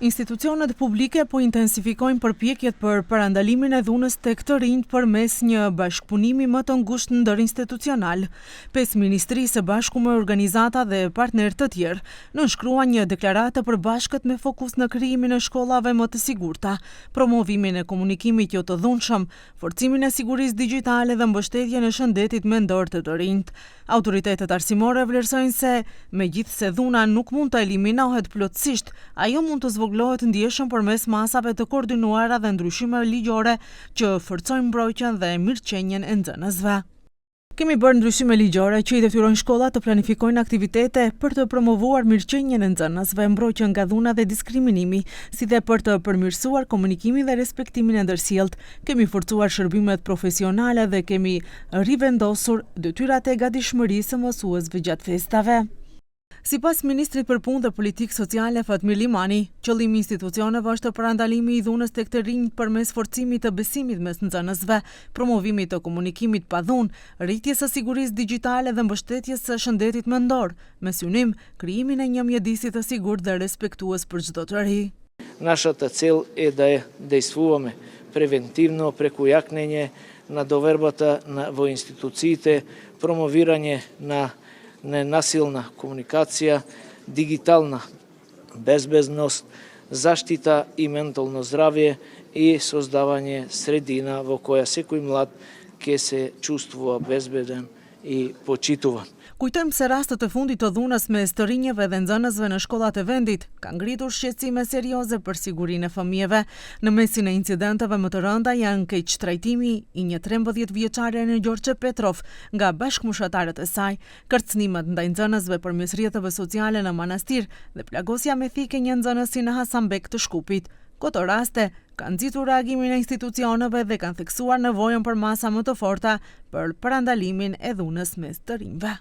Institucionet publike po intensifikojnë përpjekjet për parandalimin e dhunës tek të rinjt përmes një bashkëpunimi më të ngushtë ndërinstitucional. 5 ministri së bashku me organizata dhe partnerë të tjerë nënshkruan një deklaratë të përbashkët me fokus në krijimin e shkollave më të sigurta, promovimin e komunikimit jo të dhunshëm, forcimin e sigurisë digjitale dhe mbështetjen e shëndetit mendor të të rinjt. Autoritetet arsimore vlerësojnë se megjithse dhuna nuk mund të eliminohet plotësisht, ajo mund të zvogëlohet ndjeshëm përmes masave të koordinuara dhe ndryshime ligjore që forcojnë mbrojtjen dhe mirëqenjen e nxënësve. Kemi bërë ndryshime ligjore që i detyrojnë shkollat të planifikojnë aktivitete për të promovuar mirëqenjen e nxënësve, mbrojtjen nga dhuna dhe diskriminimi, si dhe për të përmirësuar komunikimin dhe respektimin e ndërsjellët. Kemi forcuar shërbimet profesionale dhe kemi rivendosur detyrat e gatishmërisë së mësuesve gjatë festave. Sipas ministrit për punë dhe politikë sociale Fatmir Limani, qëllimi i institucioneve është parandalimi i dhunës tek të rinjt përmes forcimit të besimit mes nxënësve, promovimit të komunikimit pa dhunë, rritjes së sigurisë digjitale dhe mbështetjes së shëndetit mendor, me synim krijimin e një mjedisi të sigurt dhe respektues për çdo të ri. Нашата цел е да действуваме превентивно преку јакнење на довербата во институциите, промовирање на ненасилна комуникација, дигитална безбедност, заштита и ментално здравје и создавање средина во која секој млад ќе се чувствува безбеден и почитуван. Kujtojmë se rastet e fundit të dhunës mes të rinjeve dhe nxënësve në shkollat e vendit kanë ngritur shqetësime serioze për sigurinë e fëmijëve. Në mesin e incidenteve më të rënda janë keq trajtimi i një 13 vjeçare në Gjorgje Petrov nga bashkëmoshatarët e saj, kërcënimet ndaj nxënësve përmes rrjeteve sociale në manastir dhe plagosja me thike një nxënësi në Hasanbek të Shkupit. Këto raste kanë nxitur reagimin e institucioneve dhe kanë theksuar nevojën për masa më të forta për parandalimin e dhunës mes të rinjve.